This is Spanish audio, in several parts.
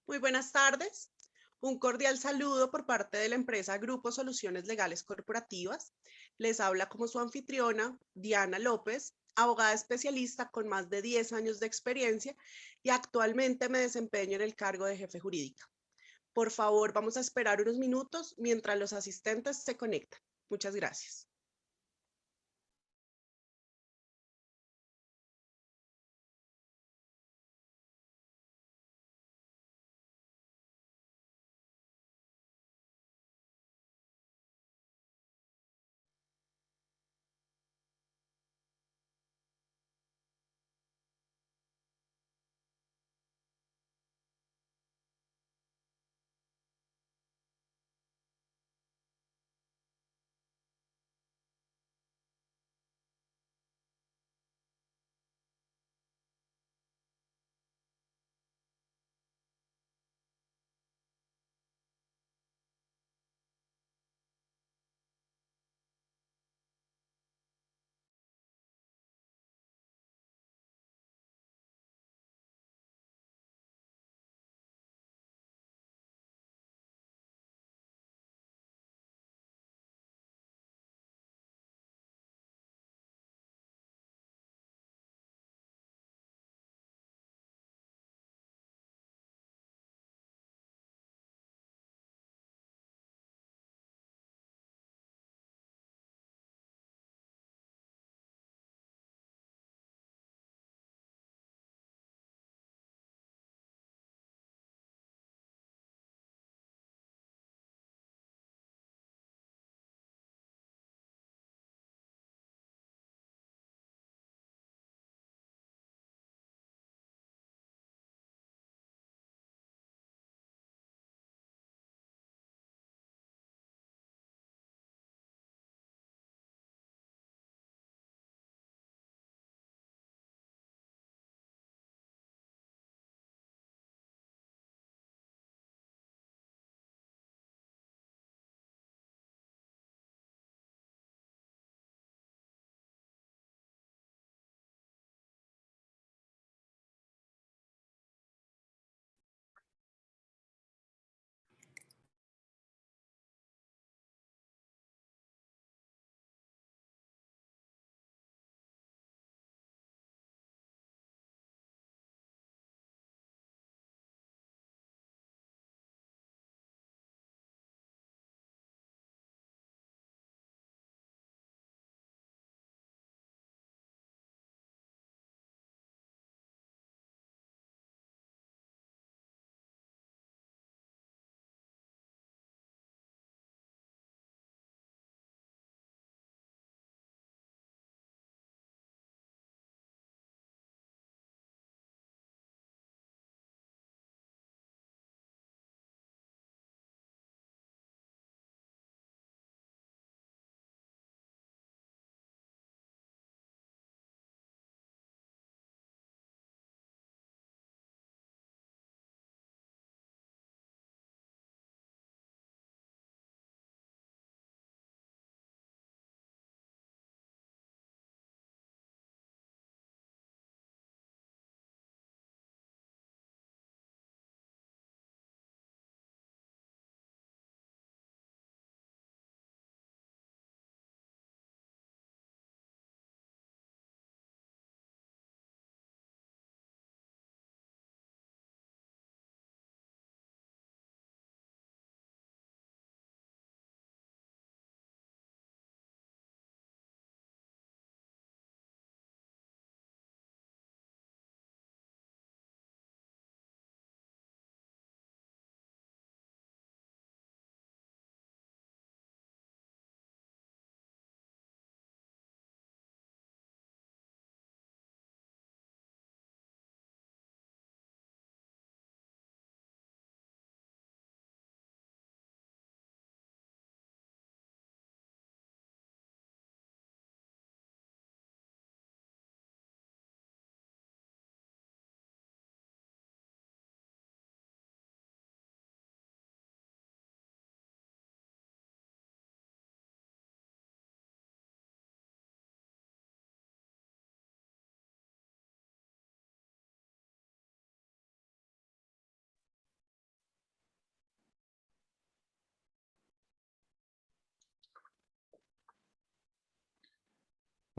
Muy buenas tardes. Un cordial saludo por parte de la empresa Grupo Soluciones Legales Corporativas. Les habla como su anfitriona, Diana López, abogada especialista con más de 10 años de experiencia y actualmente me desempeño en el cargo de jefe jurídica. Por favor, vamos a esperar unos minutos mientras los asistentes se conectan. Muchas gracias.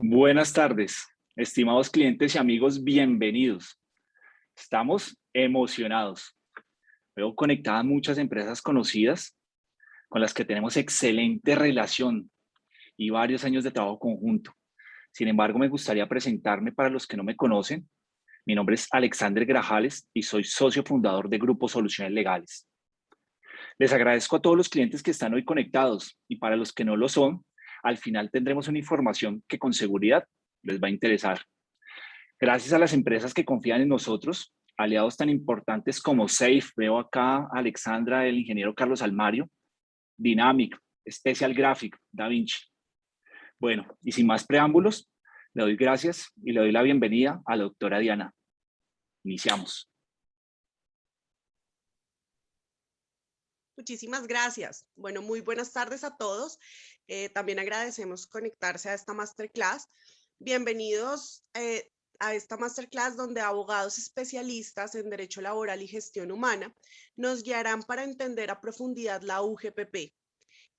Buenas tardes, estimados clientes y amigos, bienvenidos. Estamos emocionados. Veo conectadas muchas empresas conocidas con las que tenemos excelente relación y varios años de trabajo conjunto. Sin embargo, me gustaría presentarme para los que no me conocen. Mi nombre es Alexander Grajales y soy socio fundador de Grupo Soluciones Legales. Les agradezco a todos los clientes que están hoy conectados y para los que no lo son, al final tendremos una información que con seguridad les va a interesar. Gracias a las empresas que confían en nosotros, aliados tan importantes como Safe, veo acá a Alexandra, el ingeniero Carlos Almario, Dynamic, Special Graphic, Da Vinci. Bueno, y sin más preámbulos, le doy gracias y le doy la bienvenida a la doctora Diana. Iniciamos. Muchísimas gracias. Bueno, muy buenas tardes a todos. También agradecemos conectarse a esta masterclass. Bienvenidos a esta masterclass donde abogados especialistas en Derecho Laboral y Gestión Humana nos guiarán para entender a profundidad la UGPP,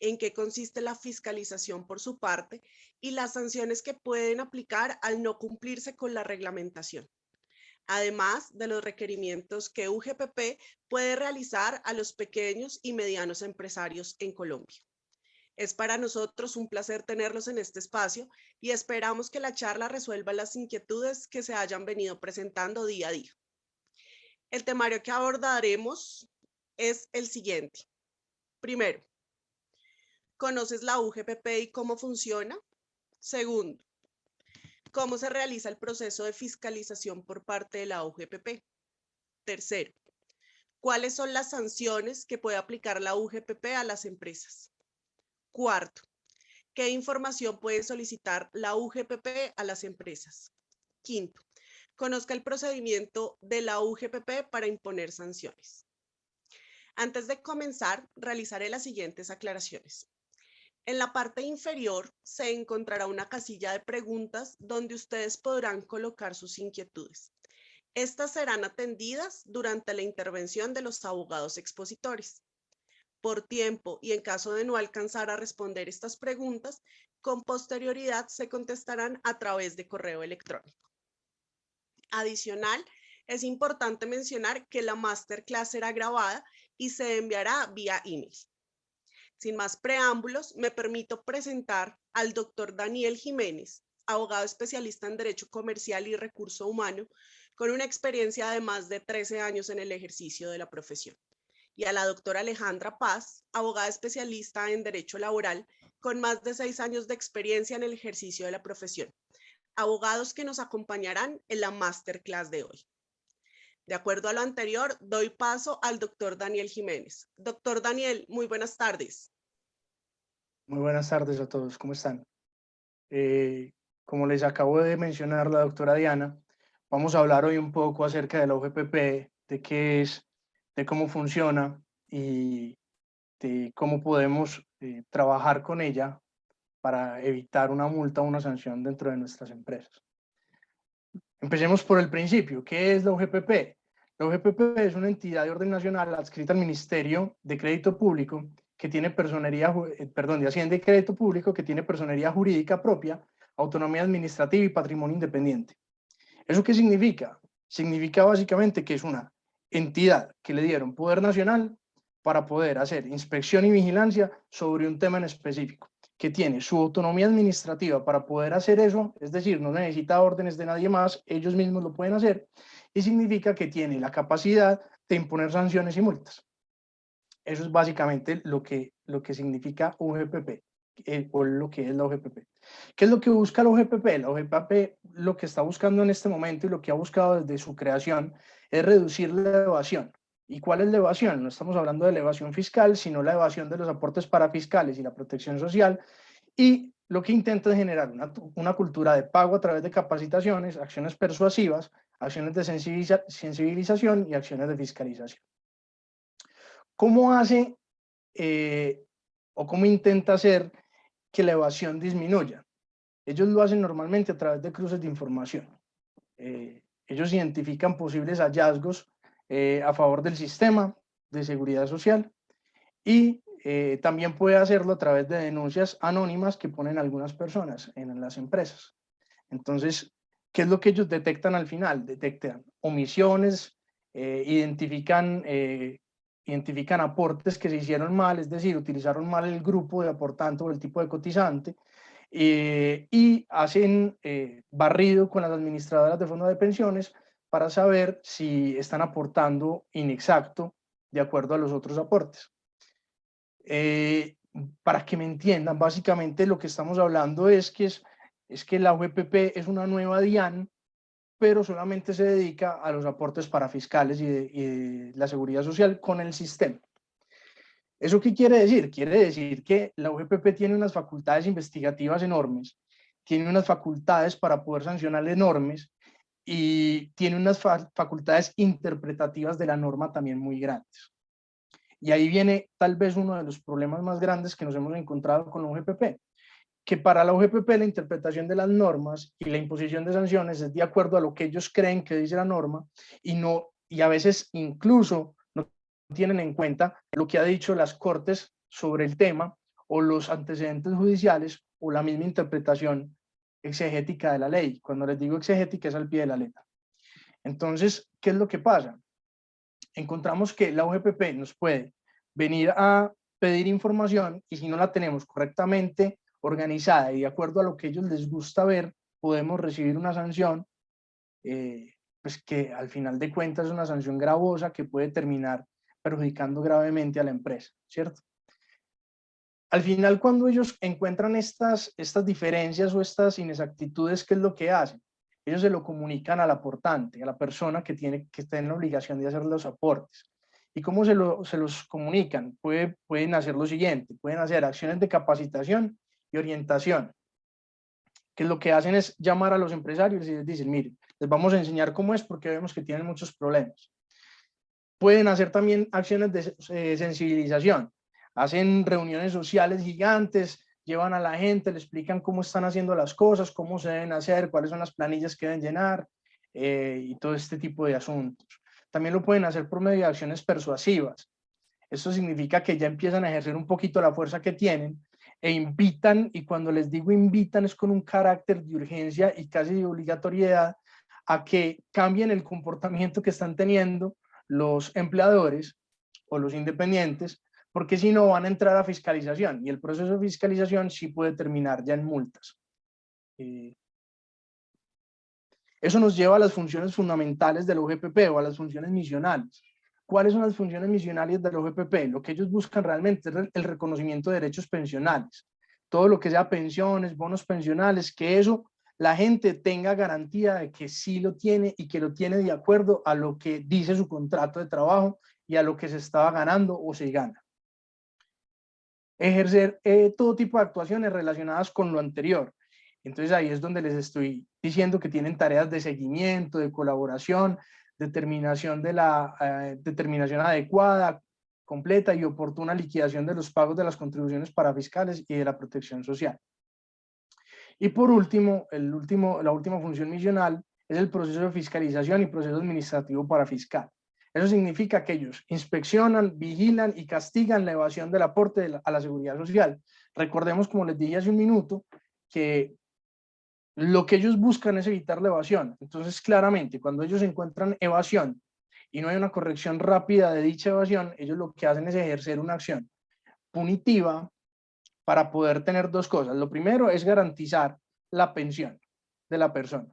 en qué consiste la fiscalización por su parte y las sanciones que pueden aplicar al no cumplirse con la reglamentación, además de los requerimientos que UGPP puede realizar a los pequeños y medianos empresarios en Colombia. Es para nosotros un placer tenerlos en este espacio y esperamos que la charla resuelva las inquietudes que se hayan venido presentando día a día. El temario que abordaremos es el siguiente. Primero, ¿conoces la UGPP y cómo funciona? Segundo, ¿cómo se realiza el proceso de fiscalización por parte de la UGPP? Tercero, ¿cuáles son las sanciones que puede aplicar la UGPP a las empresas? Cuarto, ¿qué información puede solicitar la UGPP a las empresas? Quinto, conozca el procedimiento de la UGPP para imponer sanciones. Antes de comenzar, realizaré las siguientes aclaraciones. En la parte inferior se encontrará una casilla de preguntas donde ustedes podrán colocar sus inquietudes. Estas serán atendidas durante la intervención de los abogados expositores. Por tiempo y en caso de no alcanzar a responder estas preguntas, con posterioridad se contestarán a través de correo electrónico. Adicional, es importante mencionar que la masterclass será grabada y se enviará vía email. Sin más preámbulos, me permito presentar al doctor Daniel Jiménez, abogado especialista en Derecho Comercial y Recurso Humano, con una experiencia de más de 13 años en el ejercicio de la profesión, y a la doctora Alejandra Paz, abogada especialista en Derecho Laboral, con más de 6 años de experiencia en el ejercicio de la profesión, abogados que nos acompañarán en la masterclass de hoy. De acuerdo a lo anterior, doy paso al doctor Daniel Jiménez. Doctor Daniel, muy buenas tardes. Muy buenas tardes a todos, ¿cómo están? Como les acabo de mencionar la doctora Diana, vamos a hablar hoy un poco acerca de la UGPP, de qué es, de cómo funciona y de cómo podemos trabajar con ella para evitar una multa o una sanción dentro de nuestras empresas. Empecemos por el principio. ¿Qué es la UGPP? La UGPP es una entidad de orden nacional adscrita al Ministerio de Crédito Público que tiene de Hacienda y Crédito Público, que tiene personería jurídica propia, autonomía administrativa y patrimonio independiente. ¿Eso qué significa? Significa básicamente que es una entidad que le dieron poder nacional para poder hacer inspección y vigilancia sobre un tema en específico, que tiene su autonomía administrativa para poder hacer eso, es decir, no necesita órdenes de nadie más, ellos mismos lo pueden hacer, y significa que tiene la capacidad de imponer sanciones y multas. Eso es básicamente lo que significa UGPP, o lo que es la UGPP. ¿Qué es lo que busca la UGPP? La UGPP lo que está buscando en este momento y lo que ha buscado desde su creación es reducir la evasión. ¿Y cuál es la evasión? No estamos hablando de la evasión fiscal, sino la evasión de los aportes parafiscales y la protección social. Y lo que intenta es generar una cultura de pago a través de capacitaciones, acciones persuasivas, acciones de sensibilización y acciones de fiscalización. ¿Cómo hace o cómo intenta hacer que la evasión disminuya? Ellos lo hacen normalmente a través de cruces de información. Ellos identifican posibles hallazgos a favor del sistema de seguridad social y también puede hacerlo a través de denuncias anónimas que ponen algunas personas en las empresas. Entonces, ¿qué es lo que ellos detectan al final? Detectan omisiones, identifican aportes que se hicieron mal, es decir, utilizaron mal el grupo de aportante o el tipo de cotizante, y hacen barrido con las administradoras de fondos de pensiones para saber si están aportando inexacto de acuerdo a los otros aportes. Para que me entiendan, básicamente lo que estamos hablando es que la UGPP es una nueva DIAN, pero solamente se dedica a los aportes parafiscales y de la seguridad social con el sistema. ¿Eso qué quiere decir? Quiere decir que la UGPP tiene unas facultades investigativas enormes, tiene unas facultades para poder sancionar enormes y tiene unas facultades interpretativas de la norma también muy grandes. Y ahí viene tal vez uno de los problemas más grandes que nos hemos encontrado con la UGPP, que para la UGPP la interpretación de las normas y la imposición de sanciones es de acuerdo a lo que ellos creen que dice la norma y a veces incluso no tienen en cuenta lo que ha dicho las cortes sobre el tema o los antecedentes judiciales o la misma interpretación exegética de la ley. Cuando les digo exegética es al pie de la letra. Entonces, ¿qué es lo que pasa? Encontramos que la UGPP nos puede venir a pedir información y si no la tenemos correctamente organizada y de acuerdo a lo que ellos les gusta ver, podemos recibir una sanción, pues que al final de cuentas es una sanción gravosa que puede terminar perjudicando gravemente a la empresa, ¿cierto? Al final, cuando ellos encuentran estas diferencias o estas inexactitudes, ¿qué es lo que hacen? Ellos se lo comunican al aportante, a la persona que está en la obligación de hacer los aportes. ¿Y cómo se los comunican? Pueden hacer lo siguiente, pueden hacer acciones de capacitación y orientación, que lo que hacen es llamar a los empresarios y les dicen, miren, les vamos a enseñar cómo es porque vemos que tienen muchos problemas. Pueden hacer también acciones de sensibilización, hacen reuniones sociales gigantes, llevan a la gente, le explican cómo están haciendo las cosas, cómo se deben hacer, cuáles son las planillas que deben llenar y todo este tipo de asuntos. También lo pueden hacer por medio de acciones persuasivas. Esto significa que ya empiezan a ejercer un poquito la fuerza que tienen e invitan, y cuando les digo invitan es con un carácter de urgencia y casi de obligatoriedad, a que cambien el comportamiento que están teniendo los empleadores o los independientes, porque si no van a entrar a fiscalización y el proceso de fiscalización sí puede terminar ya en multas. Eso nos lleva a las funciones fundamentales del OGPP o a las funciones misionales. ¿Cuáles son las funciones misionales del OGPP? Lo que ellos buscan realmente es el reconocimiento de derechos pensionales. Todo lo que sea pensiones, bonos pensionales, que eso la gente tenga garantía de que sí lo tiene y que lo tiene de acuerdo a lo que dice su contrato de trabajo y a lo que se estaba ganando o se gana. Ejercer todo tipo de actuaciones relacionadas con lo anterior. Entonces ahí es donde les estoy diciendo que tienen tareas de seguimiento, de colaboración, determinación adecuada, completa y oportuna liquidación de los pagos de las contribuciones parafiscales y de la protección social. Y por último, la última función misional es el proceso de fiscalización y proceso administrativo parafiscal. Eso significa que ellos inspeccionan, vigilan y castigan la evasión del aporte a la seguridad social. Recordemos, como les dije hace un minuto, que lo que ellos buscan es evitar la evasión. Entonces, claramente, cuando ellos encuentran evasión y no hay una corrección rápida de dicha evasión, ellos lo que hacen es ejercer una acción punitiva para poder tener dos cosas. Lo primero es garantizar la pensión de la persona.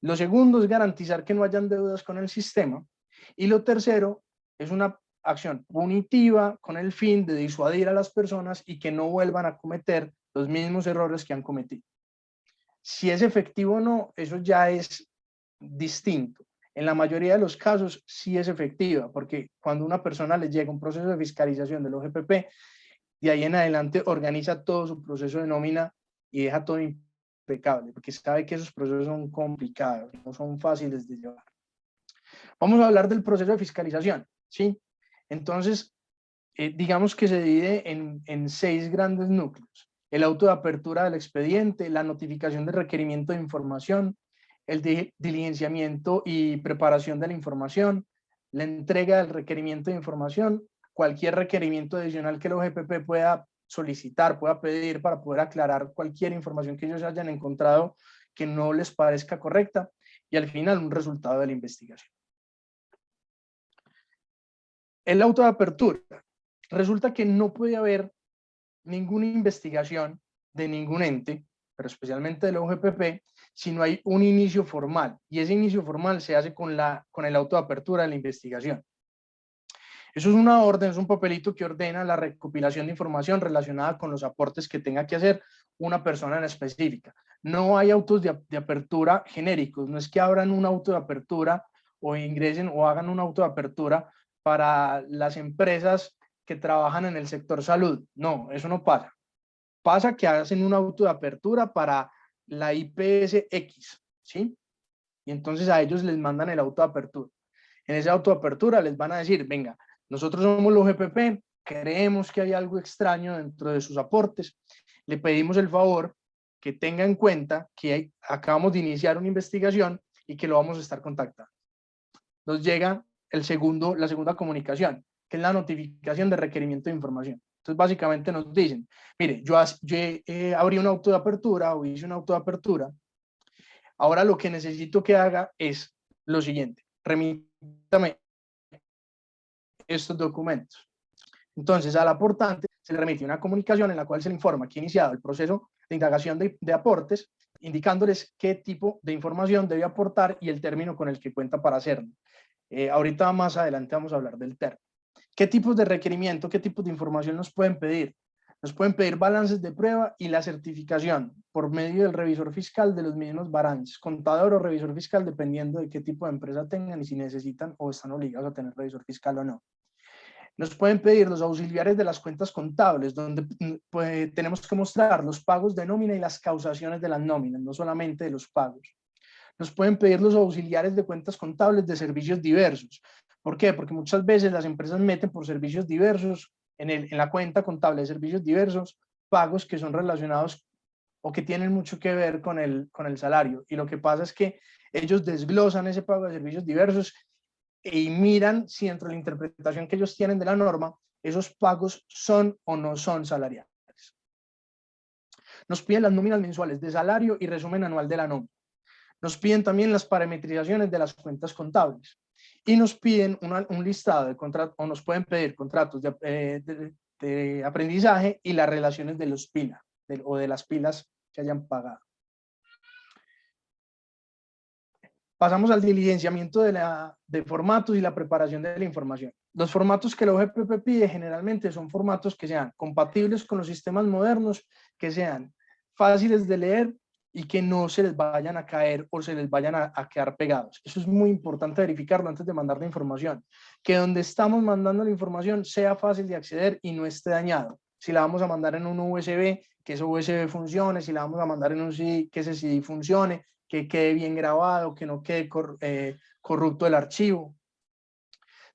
Lo segundo es garantizar que no hayan deudas con el sistema. Y lo tercero es una acción punitiva con el fin de disuadir a las personas y que no vuelvan a cometer los mismos errores que han cometido. Si es efectivo o no, eso ya es distinto. En la mayoría de los casos sí es efectiva, porque cuando una persona le llega un proceso de fiscalización del OGPP, de ahí en adelante organiza todo su proceso de nómina y deja todo impecable, porque sabe que esos procesos son complicados, no son fáciles de llevar. Vamos a hablar del proceso de fiscalización, ¿sí? Entonces, digamos que se divide en 6 grandes núcleos. El auto de apertura del expediente, la notificación de requerimiento de información, el diligenciamiento y preparación de la información, la entrega del requerimiento de información, cualquier requerimiento adicional que el OGPP pueda solicitar, pueda pedir para poder aclarar cualquier información que ellos hayan encontrado que no les parezca correcta y al final un resultado de la investigación. El auto de apertura. Resulta que no puede haber ninguna investigación de ningún ente, pero especialmente de la OGPP, si no hay un inicio formal, y ese inicio formal se hace con el auto de apertura de la investigación. Eso es una orden, es un papelito que ordena la recopilación de información relacionada con los aportes que tenga que hacer una persona en específica. No hay autos de apertura genéricos, no es que abran un auto de apertura o ingresen o hagan un auto de apertura para las empresas que trabajan en el sector salud. No, eso no pasa. Pasa que hacen un auto de apertura para la IPS X, ¿sí? Y entonces a ellos les mandan el auto de apertura. En ese auto de apertura les van a decir, venga, nosotros somos los GPP, creemos que hay algo extraño dentro de sus aportes, le pedimos el favor que tenga en cuenta que acabamos de iniciar una investigación y que lo vamos a estar contactando. Nos llega la segunda comunicación, que es la notificación de requerimiento de información. Entonces, básicamente nos dicen, mire, yo abrí un auto de apertura o hice un auto de apertura. Ahora lo que necesito que haga es lo siguiente, remítame estos documentos. Entonces, al aportante se le remite una comunicación en la cual se le informa que ha iniciado el proceso de indagación de aportes, indicándoles qué tipo de información debe aportar y el término con el que cuenta para hacerlo. Ahorita más adelante vamos a hablar del término. ¿Qué tipos de requerimiento, qué tipos de información nos pueden pedir? Nos pueden pedir balances de prueba y la certificación por medio del revisor fiscal de los mismos balances, contador o revisor fiscal, dependiendo de qué tipo de empresa tengan y si necesitan o están obligados a tener revisor fiscal o no. Nos pueden pedir los auxiliares de las cuentas contables, donde pues, tenemos que mostrar los pagos de nómina y las causaciones de las nóminas, no solamente de los pagos. Nos pueden pedir los auxiliares de cuentas contables de servicios diversos. ¿Por qué? Porque muchas veces las empresas meten por servicios diversos en la cuenta contable de servicios diversos pagos que son relacionados o que tienen mucho que ver con el salario. Y lo que pasa es que ellos desglosan ese pago de servicios diversos y miran si dentro de la interpretación que ellos tienen de la norma, esos pagos son o no son salariales. Nos piden las nóminas mensuales de salario y resumen anual de la nómina. Nos piden también las parametrizaciones de las cuentas contables y nos piden un listado de contratos, o nos pueden pedir contratos de aprendizaje y las relaciones de los pilas o de las pilas que hayan pagado. Pasamos al diligenciamiento de formatos y la preparación de la información. Los formatos que la OGPP pide generalmente son formatos que sean compatibles con los sistemas modernos, que sean fáciles de leer y que no se les vayan a caer o se les vayan a quedar pegados. Eso es muy importante verificarlo antes de mandar la información. Que donde estamos mandando la información sea fácil de acceder y no esté dañado. Si la vamos a mandar en un USB, que ese USB funcione. Si la vamos a mandar en un CD, que ese CD funcione, que quede bien grabado, que no quede corrupto el archivo.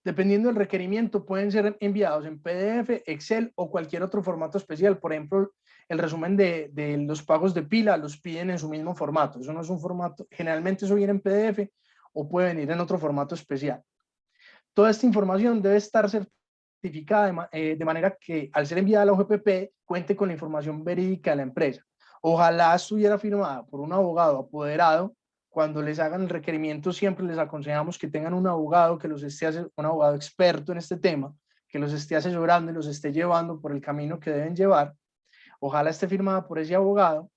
Dependiendo del requerimiento, pueden ser enviados en PDF, Excel o cualquier otro formato especial. Por ejemplo, el resumen de los pagos de pila los piden en su mismo formato. Eso no es un formato, generalmente eso viene en PDF o puede venir en otro formato especial. Toda esta información debe estar certificada de manera que al ser enviada a la OGPP cuente con la información verídica de la empresa. Ojalá estuviera firmada por un abogado apoderado. Cuando les hagan el requerimiento siempre les aconsejamos que tengan un abogado que los esté un abogado experto en este tema, que los esté asesorando y los esté llevando por el camino que deben llevar. Ojalá esté firmada por ese abogado,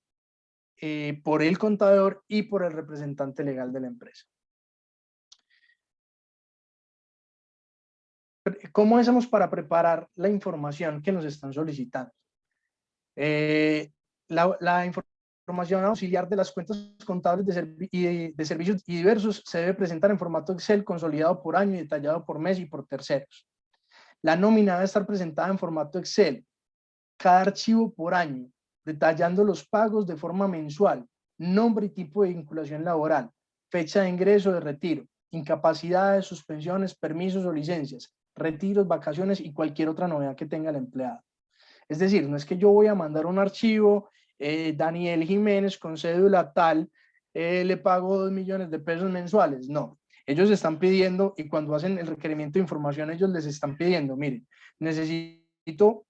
por el contador y por el representante legal de la empresa. ¿Cómo hacemos para preparar la información que nos están solicitando? La información auxiliar de las cuentas contables de servicios y diversos se debe presentar en formato Excel consolidado por año y detallado por mes y por terceros. La nómina debe estar presentada en formato Excel, cada archivo por año, detallando los pagos de forma mensual, nombre y tipo de vinculación laboral, fecha de ingreso de retiro, incapacidades, suspensiones, permisos o licencias, retiros, vacaciones y cualquier otra novedad que tenga el empleado. Es decir, no es que yo voy a mandar un archivo, Daniel Jiménez con cédula tal, le pago 2 millones de pesos mensuales. No, ellos están pidiendo, y cuando hacen el requerimiento de información, ellos les están pidiendo, miren, necesito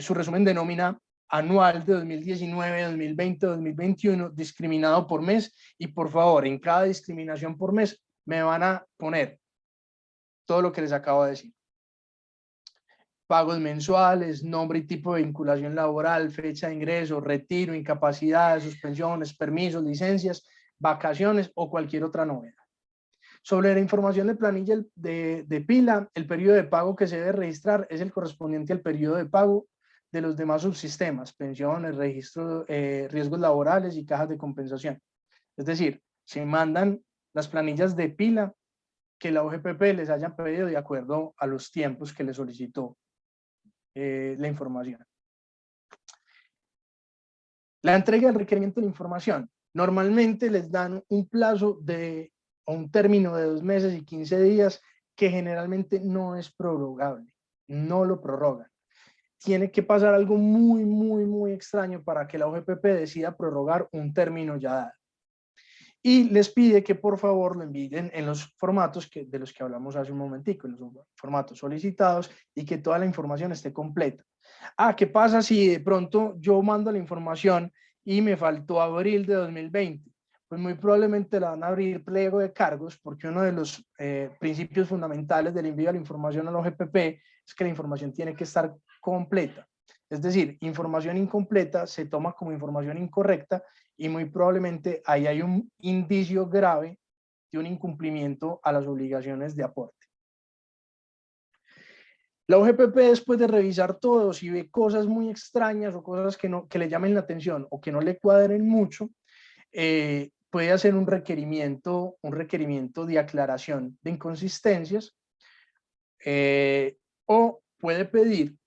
su resumen de nómina anual de 2019, 2020, 2021, discriminado por mes, y por favor, en cada discriminación por mes me van a poner todo lo que les acabo de decir. Pagos mensuales, nombre y tipo de vinculación laboral, fecha de ingreso, retiro, incapacidades, suspensiones, permisos, licencias, vacaciones o cualquier otra novedad. Sobre la información de planilla de pila, el periodo de pago que se debe registrar es el correspondiente al periodo de pago de los demás subsistemas, pensiones, registros, riesgos laborales y cajas de compensación. Es decir, se mandan las planillas de pila que la OGPP les hayan pedido de acuerdo a los tiempos que le solicitó la información. La entrega del requerimiento de información. Normalmente les dan un plazo de un término de 2 meses y 15 días que generalmente no es prorrogable, no lo prorrogan. Tiene que pasar algo muy extraño para que la OGPP decida prorrogar un término ya dado. Y les pide que por favor lo envíen en los formatos de los que hablamos hace un momentico, en los formatos solicitados, y que toda la información esté completa. ¿Qué pasa si de pronto yo mando la información y me faltó abril de 2020? Pues muy probablemente la van a abrir pliego de cargos, porque uno de los principios fundamentales del envío de la información a la OGPP es que la información tiene que estar completa. Es decir, información incompleta se toma como información incorrecta y muy probablemente ahí hay un indicio grave de un incumplimiento a las obligaciones de aporte. La OGPP, después de revisar todo, si ve cosas muy extrañas o cosas que le llamen la atención o que no le cuadren mucho, puede hacer un requerimiento de aclaración de inconsistencias, o puede pedir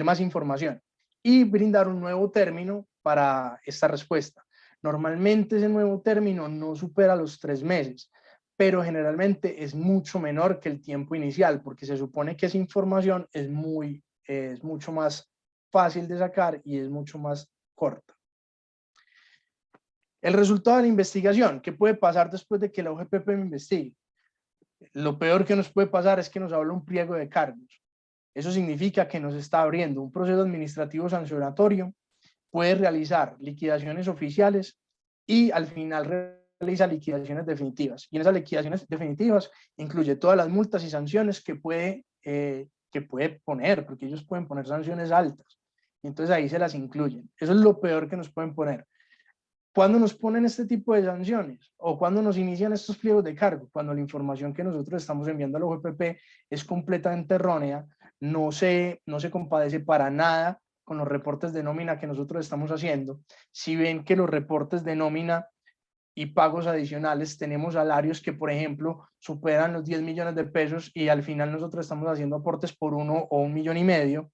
más información y brindar un nuevo término para esta respuesta. Normalmente ese nuevo término no supera los 3 meses, pero generalmente es mucho menor que el tiempo inicial, porque se supone que esa información es mucho más fácil de sacar y es mucho más corta. El resultado de la investigación, ¿qué puede pasar después de que la OGPP me investigue? Lo peor que nos puede pasar es que nos habla un pliego de cargos. Eso significa que nos está abriendo un proceso administrativo sancionatorio, puede realizar liquidaciones oficiales y al final realiza liquidaciones definitivas. Y en esas liquidaciones definitivas incluye todas las multas y sanciones que puede poner, porque ellos pueden poner sanciones altas. Y entonces ahí se las incluyen. Eso es lo peor que nos pueden poner. ¿Cuándo nos ponen este tipo de sanciones? ¿O cuándo nos inician estos pliegos de cargo? Cuando la información que nosotros estamos enviando a la OGPP es completamente errónea, no se compadece para nada con los reportes de nómina que nosotros estamos haciendo. Si ven que los reportes de nómina y pagos adicionales tenemos salarios que, por ejemplo, superan los 10 millones de pesos y al final nosotros estamos haciendo aportes por 1 o 1,5 millones,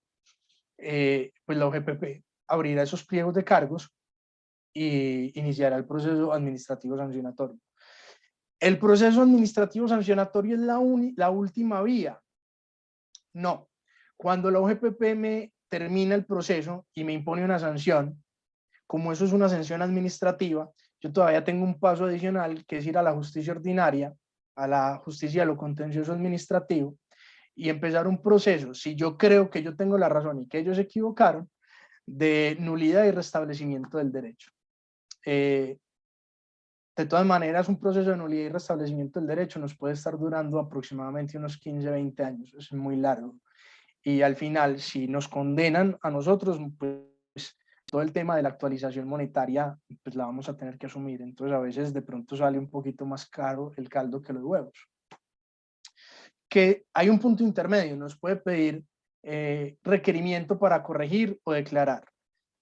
pues la OGPP abrirá esos pliegos de cargos y iniciará el proceso administrativo sancionatorio. ¿El proceso administrativo sancionatorio es la última vía? No. Cuando la OGPP me termina el proceso y me impone una sanción, como eso es una sanción administrativa, yo todavía tengo un paso adicional, que es ir a la justicia ordinaria, a la justicia de lo contencioso administrativo, y empezar un proceso, si yo creo que yo tengo la razón y que ellos se equivocaron, de nulidad y restablecimiento del derecho. De todas maneras, un proceso de nulidad y restablecimiento del derecho nos puede estar durando aproximadamente unos 15, 20 años, es muy largo. Y al final, si nos condenan a nosotros, pues todo el tema de la actualización monetaria, pues la vamos a tener que asumir. Entonces, a veces de pronto sale un poquito más caro el caldo que los huevos. Que hay un punto intermedio, nos puede pedir requerimiento para corregir o declarar.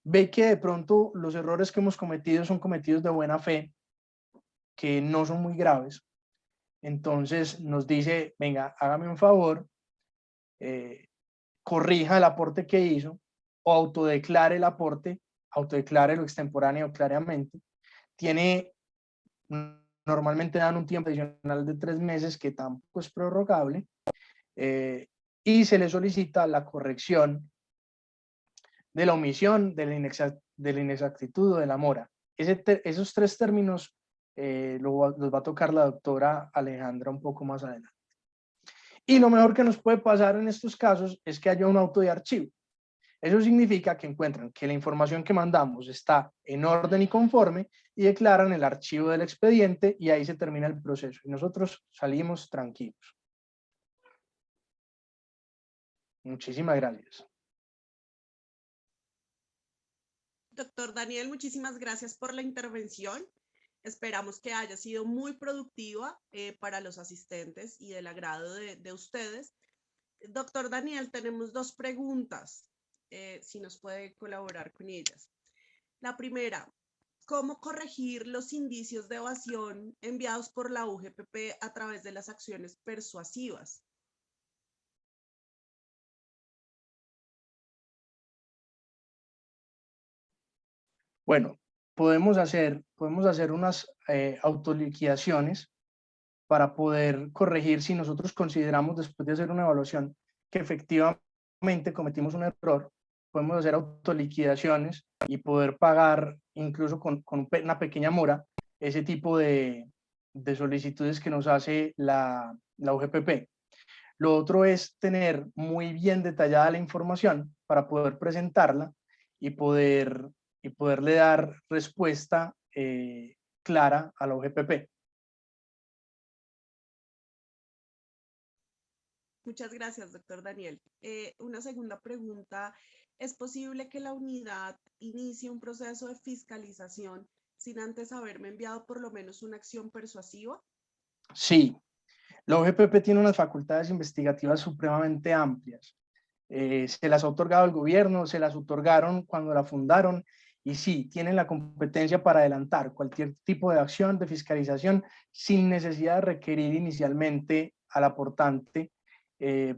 Ve que de pronto los errores que hemos cometido son cometidos de buena fe, que no son muy graves. Entonces nos dice, venga, hágame un favor, corrija el aporte que hizo o autodeclare el aporte, autodeclárelo extemporáneo claramente. Normalmente dan un tiempo adicional de 3 meses que tampoco es prorrogable, y se le solicita la corrección de la omisión, de la inexactitud o de la mora. Esos 3 términos los va a tocar la doctora Alejandra un poco más adelante. Y lo mejor que nos puede pasar en estos casos es que haya un auto de archivo. Eso significa que encuentran que la información que mandamos está en orden y conforme y declaran el archivo del expediente y ahí se termina el proceso y nosotros salimos tranquilos. Muchísimas gracias. Doctor Daniel, muchísimas gracias por la intervención. Esperamos que haya sido muy productiva para los asistentes y del agrado de ustedes. Doctor Daniel, tenemos dos preguntas, si nos puede colaborar con ellas. La primera, ¿cómo corregir los indicios de evasión enviados por la UGPP a través de las acciones persuasivas? Bueno, podemos hacer unas autoliquidaciones para poder corregir si nosotros consideramos, después de hacer una evaluación, que efectivamente cometimos un error. Podemos hacer autoliquidaciones y poder pagar incluso con una pequeña mora ese tipo de solicitudes que nos hace la UGPP. Lo otro es tener muy bien detallada la información para poder presentarla y poderle dar respuesta clara a la UGPP. Muchas gracias, doctor Daniel. Una segunda pregunta. ¿Es posible que la unidad inicie un proceso de fiscalización sin antes haberme enviado por lo menos una acción persuasiva? Sí, la UGPP tiene unas facultades investigativas supremamente amplias. Se las ha otorgado el gobierno, se las otorgaron cuando la fundaron y sí, tienen la competencia para adelantar cualquier tipo de acción de fiscalización sin necesidad de requerir inicialmente al aportante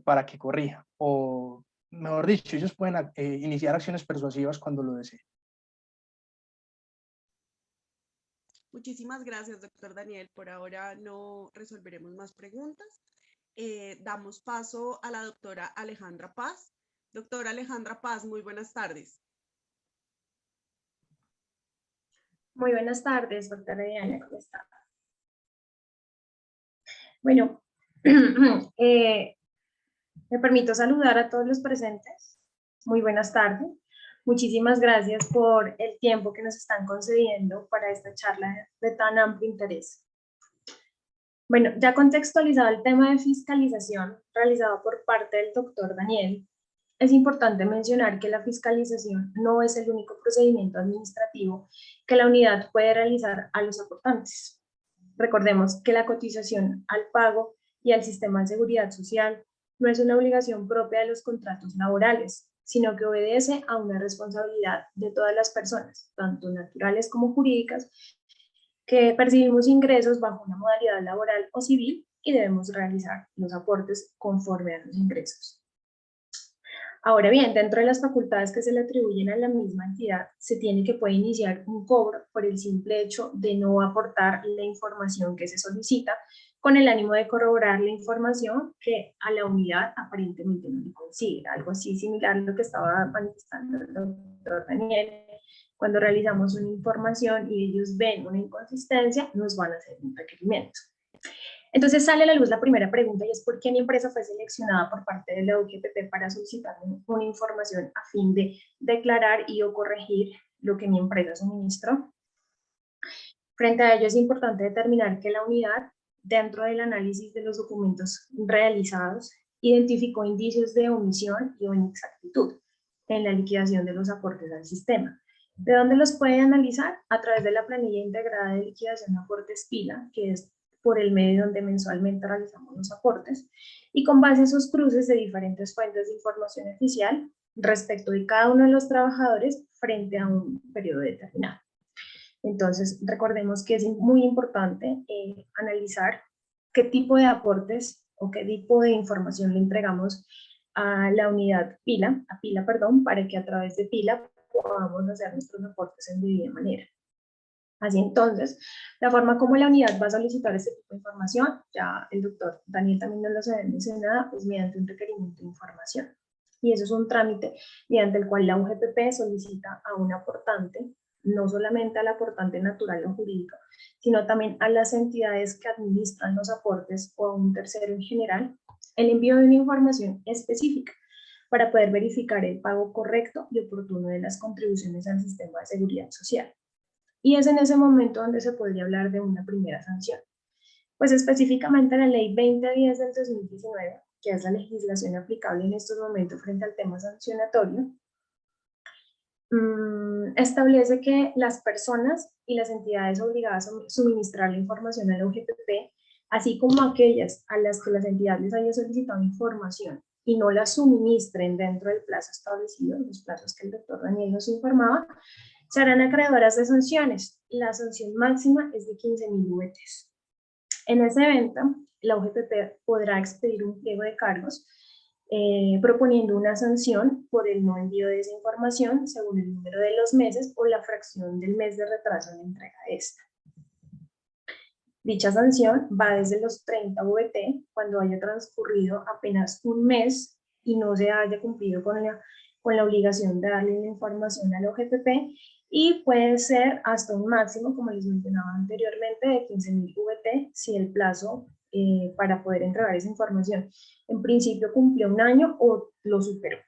para que corrija. O mejor dicho, ellos pueden iniciar acciones persuasivas cuando lo deseen. Muchísimas gracias, doctor Daniel. Por ahora no resolveremos más preguntas. Damos paso a la doctora Alejandra Paz. Doctora Alejandra Paz, muy buenas tardes. Muy buenas tardes, doctora Diana, ¿cómo está? Bueno, me permito saludar a todos los presentes. Muy buenas tardes. Muchísimas gracias por el tiempo que nos están concediendo para esta charla de tan amplio interés. Bueno, ya contextualizado el tema de fiscalización realizado por parte del doctor Daniel, es importante mencionar que la fiscalización no es el único procedimiento administrativo que la unidad puede realizar a los aportantes. Recordemos que la cotización al pago y al sistema de seguridad social no es una obligación propia de los contratos laborales, sino que obedece a una responsabilidad de todas las personas, tanto naturales como jurídicas, que percibimos ingresos bajo una modalidad laboral o civil y debemos realizar los aportes conforme a los ingresos. Ahora bien, dentro de las facultades que se le atribuyen a la misma entidad, se tiene que puede iniciar un cobro por el simple hecho de no aportar la información que se solicita, con el ánimo de corroborar la información que a la unidad aparentemente no le coincide. Algo así similar a lo que estaba manifestando el doctor Daniel. Cuando realizamos una información y ellos ven una inconsistencia, nos van a hacer un requerimiento. Entonces sale a la luz la primera pregunta y es ¿por qué mi empresa fue seleccionada por parte de la UGPP para solicitar una información a fin de declarar y o corregir lo que mi empresa suministró? Frente a ello es importante determinar que la unidad, dentro del análisis de los documentos realizados, identificó indicios de omisión y o inexactitud en la liquidación de los aportes al sistema. ¿De dónde los puede analizar? A través de la planilla integrada de liquidación de aportes PILA, que es por el medio donde mensualmente realizamos los aportes, y con base a esos cruces de diferentes fuentes de información oficial respecto de cada uno de los trabajadores frente a un periodo determinado. Entonces, recordemos que es muy importante analizar qué tipo de aportes o qué tipo de información le entregamos a la unidad PILA, para que a través de PILA podamos hacer nuestros aportes en debida manera. Así entonces, la forma como la unidad va a solicitar este tipo de información, ya el doctor Daniel también nos lo había mencionado, es mediante un requerimiento de información. Y eso es un trámite mediante el cual la UGPP solicita a un aportante, no solamente al aportante natural o jurídico, sino también a las entidades que administran los aportes o a un tercero en general, el envío de una información específica para poder verificar el pago correcto y oportuno de las contribuciones al sistema de seguridad social. Y es en ese momento donde se podría hablar de una primera sanción. Pues específicamente la Ley 2010 del 2019, que es la legislación aplicable en estos momentos frente al tema sancionatorio, establece que las personas y las entidades obligadas a suministrar la información a la UGPP, así como aquellas a las que las entidades les haya solicitado información y no la suministren dentro del plazo establecido, los plazos que el doctor Daniel nos informaba, serán acreedoras de sanciones. La sanción máxima es de 15.000 VTs. En ese evento, la UGPP podrá expedir un pliego de cargos proponiendo una sanción por el no envío de esa información según el número de los meses o la fracción del mes de retraso en la entrega de esta. Dicha sanción va desde los 30 VT cuando haya transcurrido apenas un mes y no se haya cumplido con la obligación de darle la información a la UGPP, y puede ser hasta un máximo, como les mencionaba anteriormente, de 15.000 VT si el plazo para poder entregar esa información en principio cumplió un año o lo superó.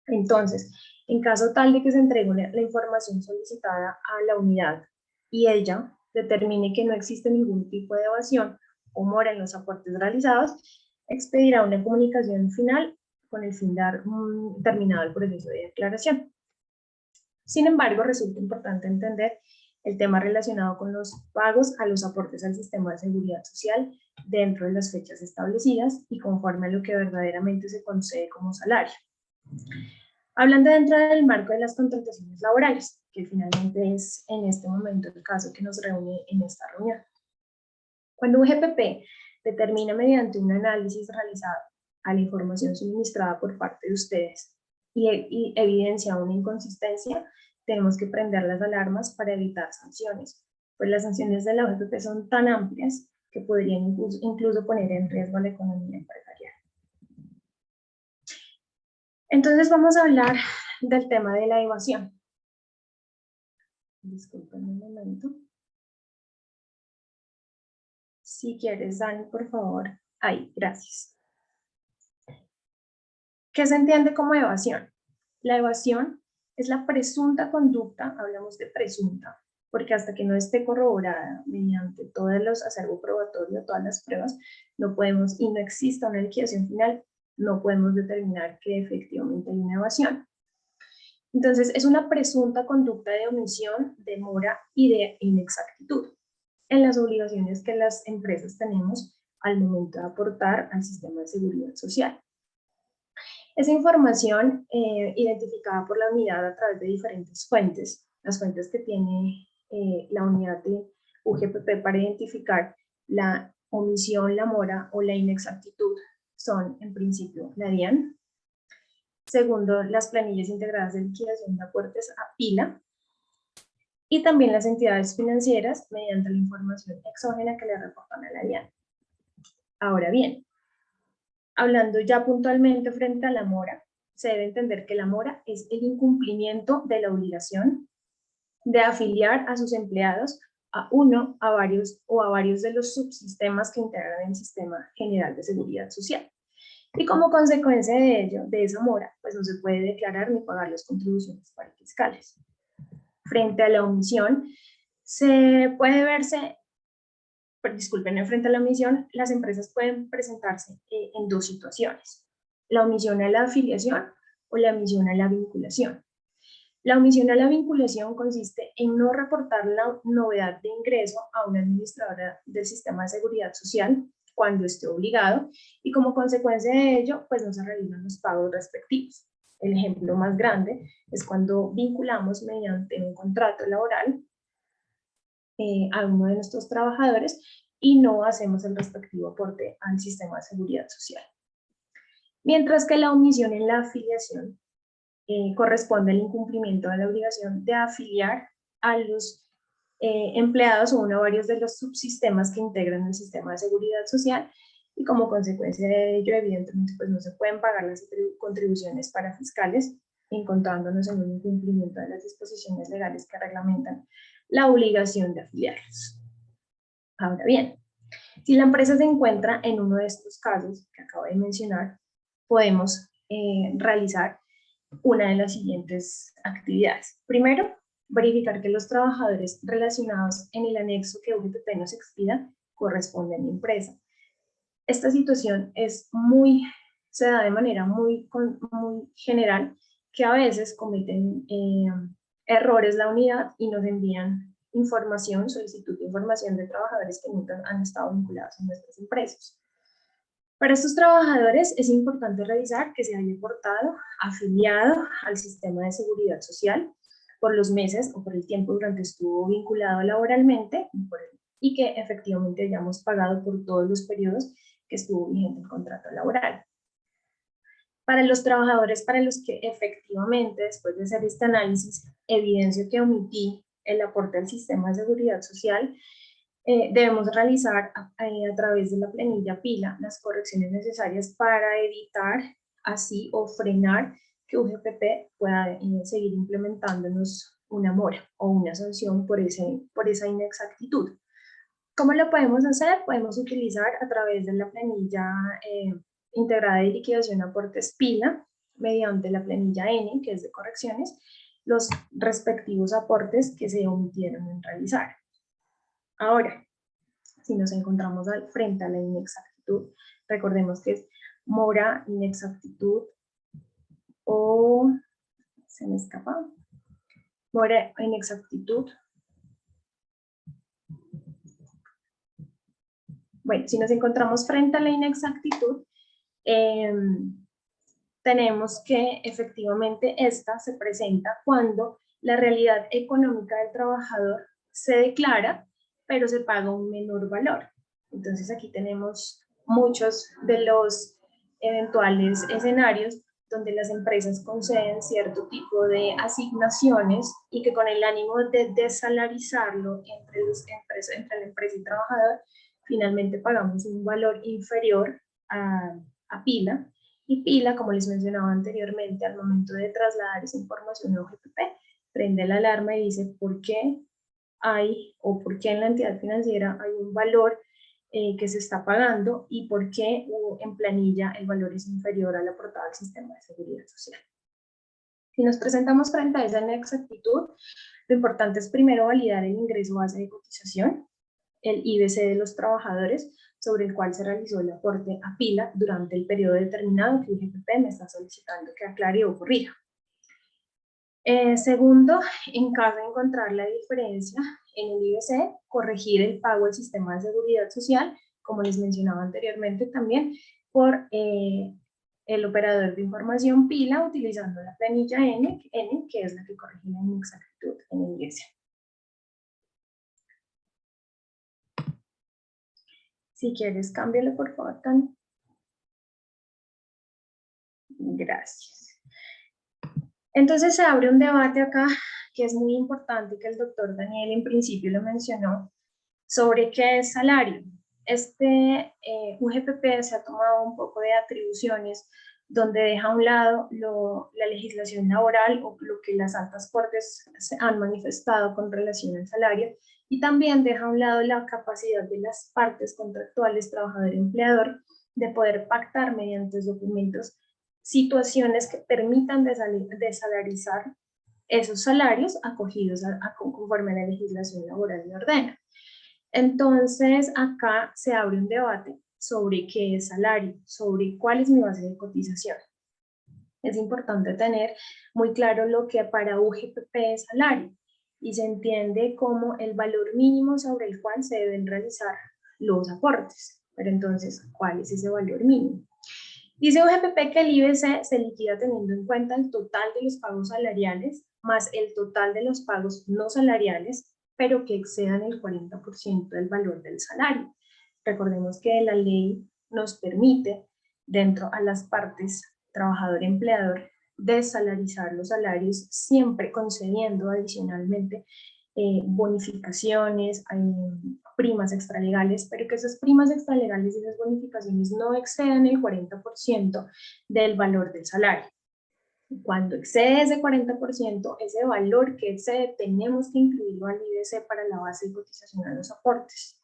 Entonces, en caso tal de que se entregue la información solicitada a la unidad y ella determine que no existe ningún tipo de evasión o mora en los aportes realizados, expedirá una comunicación final con el fin de dar terminado el proceso de declaración. Sin embargo, resulta importante entender el tema relacionado con los pagos a los aportes al sistema de seguridad social dentro de las fechas establecidas y conforme a lo que verdaderamente se concede como salario. Hablando dentro del marco de las contrataciones laborales, que finalmente es en este momento el caso que nos reúne en esta reunión. Cuando un GPP determina mediante un análisis realizado a la información suministrada por parte de ustedes y evidencia una inconsistencia, tenemos que prender las alarmas para evitar sanciones, pues las sanciones de la UGPP son tan amplias que podrían incluso poner en riesgo la economía empresarial. Entonces vamos a hablar del tema de la evasión. Disculpen un momento. Si quieres, Dani, por favor. Ahí, gracias. ¿Qué se entiende como evasión? La evasión es la presunta conducta, hablamos de presunta, porque hasta que no esté corroborada mediante todos los acervo probatorio, todas las pruebas, no podemos, y no exista una liquidación final, no podemos determinar que efectivamente hay una evasión. Entonces, es una presunta conducta de omisión, demora y de inexactitud en las obligaciones que las empresas tenemos al momento de aportar al sistema de seguridad social. Esa información identificada por la unidad a través de diferentes fuentes, las fuentes que tiene la unidad de UGPP para identificar la omisión, la mora o la inexactitud son, en principio, la DIAN. Segundo, las planillas integradas de liquidación de aportes a pila. Y también las entidades financieras mediante la información exógena que le reportan a la DIAN. Ahora bien, hablando ya puntualmente frente a la mora, se debe entender que la mora es el incumplimiento de la obligación de afiliar a sus empleados a uno, a varios o a varios de los subsistemas que integran el Sistema General de Seguridad Social. Y como consecuencia de ello, de esa mora, pues no se puede declarar ni pagar las contribuciones parafiscales. Frente a la omisión, se puede verse, disculpen, frente a la omisión, las empresas pueden presentarse en dos situaciones: la omisión a la afiliación o la omisión a la vinculación. La omisión a la vinculación consiste en no reportar la novedad de ingreso a una administradora del sistema de seguridad social cuando esté obligado, y como consecuencia de ello, pues no se realizan los pagos respectivos. El ejemplo más grande es cuando vinculamos mediante un contrato laboral a uno de nuestros trabajadores y no hacemos el respectivo aporte al sistema de seguridad social. Mientras que la omisión en la afiliación corresponde al incumplimiento de la obligación de afiliar a los empleados o uno o varios de los subsistemas que integran el sistema de seguridad social, y como consecuencia de ello, evidentemente, pues no se pueden pagar las contribuciones parafiscales, encontrándonos en un incumplimiento de las disposiciones legales que reglamentan la obligación de afiliarlos. Ahora bien, si la empresa se encuentra en uno de estos casos que acabo de mencionar, podemos realizar una de las siguientes actividades. Primero, verificar que los trabajadores relacionados en el anexo que UGPP nos expida corresponden a la empresa. Esta situación se da de manera muy general, que a veces cometen errores la unidad y nos envían información, solicitud de información de trabajadores que nunca han estado vinculados a nuestras empresas. Para estos trabajadores es importante revisar que se haya portado afiliado al sistema de seguridad social por los meses o por el tiempo durante que estuvo vinculado laboralmente y que efectivamente hayamos pagado por todos los periodos que estuvo vigente el contrato laboral. Para los trabajadores para los que efectivamente, después de hacer este análisis, evidencio que omití el aporte al sistema de seguridad social, debemos realizar a través de la planilla PILA las correcciones necesarias para evitar así o frenar que UGPP pueda seguir implementándonos una mora o una sanción por esa inexactitud. ¿Cómo lo podemos hacer? Podemos utilizar a través de la planilla integrada de liquidación de aportes PILA, mediante la planilla N, que es de correcciones, los respectivos aportes que se omitieron en realizar. Ahora, si nos encontramos frente a la inexactitud, recordemos que es mora, inexactitud o, se me escapa, mora, inexactitud. Bueno, si nos encontramos frente a la inexactitud, tenemos que efectivamente esta se presenta cuando la realidad económica del trabajador se declara, pero se paga un menor valor. Entonces aquí tenemos muchos de los eventuales escenarios donde las empresas conceden cierto tipo de asignaciones y que con el ánimo de desalarizarlo entre la empresa y el trabajador, finalmente pagamos un valor inferior a PILA, y PILA, como les mencionaba anteriormente, al momento de trasladar esa información a UGPP, prende la alarma y dice por qué hay o por qué en la entidad financiera hay un valor que se está pagando y por qué en planilla el valor es inferior al aportado al sistema de seguridad social. Si nos presentamos frente a esa inexactitud, lo importante es primero validar el ingreso base de cotización, el IBC de los trabajadores, sobre el cual se realizó el aporte a PILA durante el periodo determinado que UGPP me está solicitando que aclare o corrija. Segundo, en caso de encontrar la diferencia en el IBC, corregir el pago del sistema de seguridad social, como les mencionaba anteriormente también, por el operador de información PILA, utilizando la planilla N, que es la que corrige la inexactitud en el IBC. Si quieres, cámbialo por favor, Tani. Gracias. Entonces se abre un debate acá que es muy importante, que el doctor Daniel en principio lo mencionó, sobre qué es salario. UGPP se ha tomado un poco de atribuciones donde deja a un lado la legislación laboral o lo que las altas cortes han manifestado con relación al salario, y también deja a un lado la capacidad de las partes contractuales, trabajador y empleador, de poder pactar mediante documentos situaciones que permitan desalarizar esos salarios acogidos conforme a la legislación laboral y ordena. Entonces, acá se abre un debate sobre qué es salario, sobre cuál es mi base de cotización. Es importante tener muy claro lo que para UGPP es salario, y se entiende como el valor mínimo sobre el cual se deben realizar los aportes. Pero entonces, ¿cuál es ese valor mínimo? Dice UGPP que el IBC se liquida teniendo en cuenta el total de los pagos salariales más el total de los pagos no salariales, pero que excedan el 40% del valor del salario. Recordemos que la ley nos permite, dentro a las partes trabajador-empleador, desalarizar los salarios, siempre concediendo adicionalmente bonificaciones, primas extralegales, pero que esas primas extralegales y esas bonificaciones no excedan el 40% del valor del salario. Cuando excede ese 40%, ese valor que excede tenemos que incluirlo al IBC para la base de cotización a los aportes.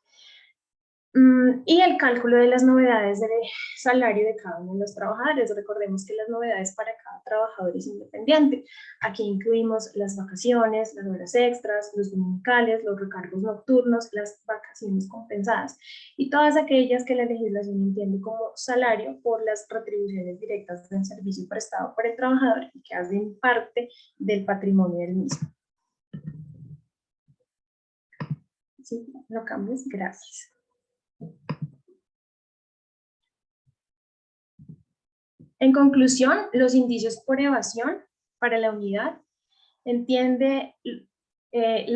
Y el cálculo de las novedades del salario de cada uno de los trabajadores. Recordemos que las novedades para cada trabajador es independiente. Aquí incluimos las vacaciones, las horas extras, los dominicales, los recargos nocturnos, las vacaciones compensadas y todas aquellas que la legislación entiende como salario por las retribuciones directas del servicio prestado por el trabajador y que hacen parte del patrimonio del mismo. ¿Sí? ¿Lo cambias? Gracias. En conclusión, los indicios por evasión para la unidad la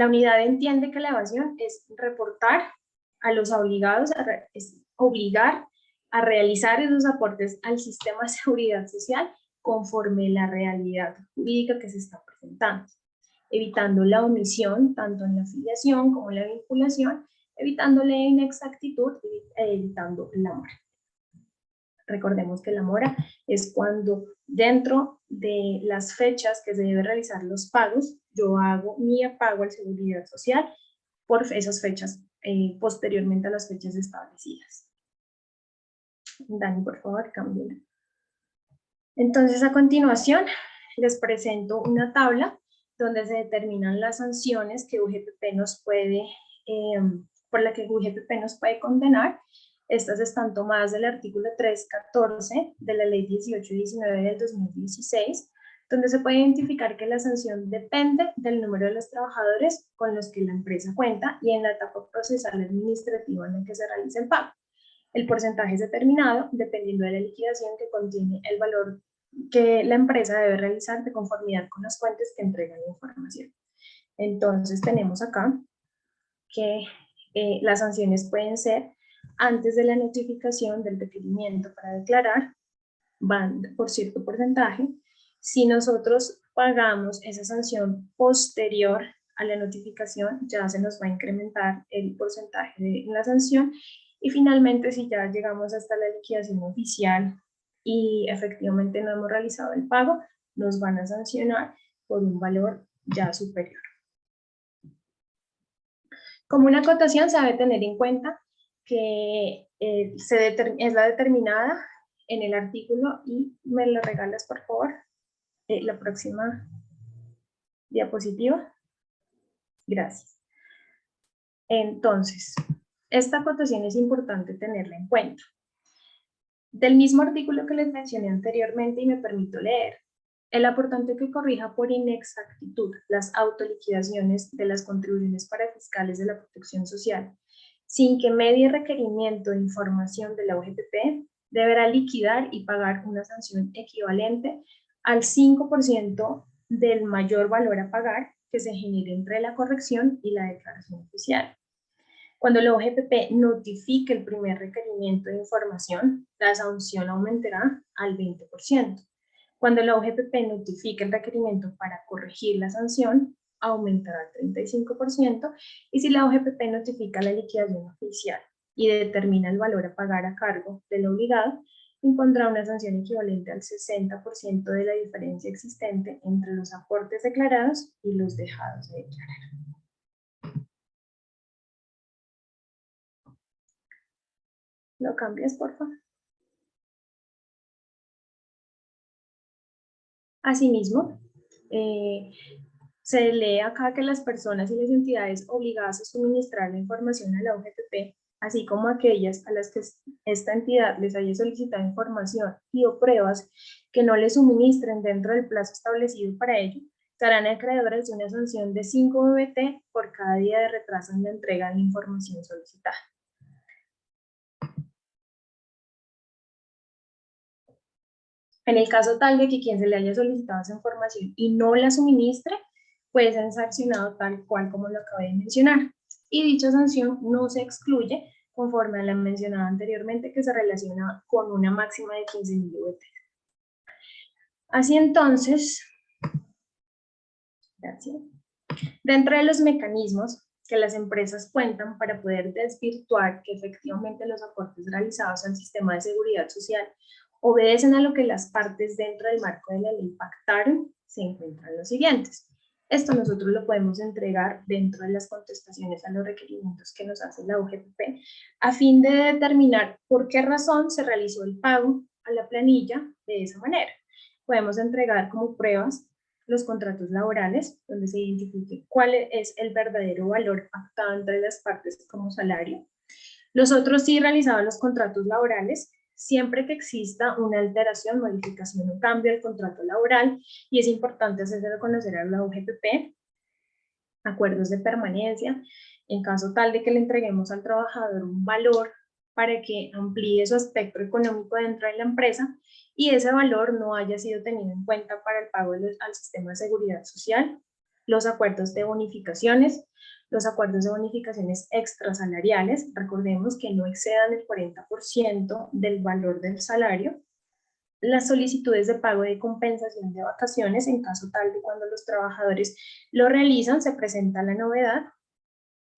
unidad entiende que la evasión es reportar a los obligados, es obligar a realizar esos aportes al sistema de seguridad social conforme la realidad jurídica que se está presentando, evitando la omisión tanto en la afiliación como en la vinculación, evitando la inexactitud y evitando la mora. Recordemos que la mora es cuando dentro de las fechas que se deben realizar los pagos, yo hago mi pago al Seguridad Social por esas fechas, posteriormente a las fechas establecidas. Dani, por favor, cámbiala. Entonces, a continuación, les presento una tabla donde se determinan las sanciones que UGPP nos puede, por la que UGPP nos puede condenar. Estas están tomadas del artículo 314 de la ley 1819 del 2016, donde se puede identificar que la sanción depende del número de los trabajadores con los que la empresa cuenta y en la etapa procesal administrativa en la que se realiza el pago. El porcentaje es determinado dependiendo de la liquidación que contiene el valor que la empresa debe realizar de conformidad con las fuentes que entregan la información. Entonces tenemos acá que las sanciones pueden ser antes de la notificación del requerimiento para declarar, van por cierto porcentaje. Si nosotros pagamos esa sanción posterior a la notificación, ya se nos va a incrementar el porcentaje de la sanción. Y finalmente, si ya llegamos hasta la liquidación oficial y efectivamente no hemos realizado el pago, nos van a sancionar por un valor ya superior. Como una acotación, se debe tener en cuenta que es la determinada en el artículo, y me lo regalas por favor, la próxima diapositiva. Gracias. Entonces, esta acotación es importante tenerla en cuenta. Del mismo artículo que les mencioné anteriormente, y me permito leer, el aportante que corrija por inexactitud las autoliquidaciones de las contribuciones parafiscales de la protección social, sin que medie requerimiento de información de la UGPP, deberá liquidar y pagar una sanción equivalente al 5% del mayor valor a pagar que se genere entre la corrección y la declaración oficial. Cuando la OGPP notifique el primer requerimiento de información, la sanción aumentará al 20%. Cuando la OGPP notifique el requerimiento para corregir la sanción, aumentará al 35%, y si la OGPP notifica la liquidación oficial y determina el valor a pagar a cargo del obligado, impondrá una sanción equivalente al 60% de la diferencia existente entre los aportes declarados y los dejados de declarar. ¿Lo cambias, por favor? Asimismo, se lee acá que las personas y las entidades obligadas a suministrar la información a la OGPP, así como aquellas a las que esta entidad les haya solicitado información y o pruebas que no les suministren dentro del plazo establecido para ello, serán acreedores de una sanción de 5 BBT por cada día de retraso en la entrega de la información solicitada. En el caso tal de que quien se le haya solicitado esa información y no la suministre, puede ser sancionado tal cual como lo acabé de mencionar. Y dicha sanción no se excluye conforme a la mencionada anteriormente, que se relaciona con una máxima de 15.000 VT. Así entonces, gracias. Dentro de los mecanismos que las empresas cuentan para poder desvirtuar que efectivamente los aportes realizados al sistema de seguridad social obedecen a lo que las partes dentro del marco de la ley pactaron, se encuentran los siguientes. Esto nosotros lo podemos entregar dentro de las contestaciones a los requerimientos que nos hace la UGPP a fin de determinar por qué razón se realizó el pago a la planilla de esa manera. Podemos entregar como pruebas los contratos laborales, donde se identifique cuál es el verdadero valor pactado entre las partes como salario. Los otros sí realizaban los contratos laborales siempre que exista una alteración, modificación o cambio del contrato laboral, y es importante hacerlo conocer a la UGPP, acuerdos de permanencia, en caso tal de que le entreguemos al trabajador un valor para que amplíe su espectro económico dentro de la empresa y ese valor no haya sido tenido en cuenta para el pago al sistema de seguridad social, los acuerdos de bonificaciones, los acuerdos de bonificaciones extrasalariales, recordemos que no excedan el 40% del valor del salario, las solicitudes de pago de compensación de vacaciones, en caso tal de cuando los trabajadores lo realizan, se presenta la novedad,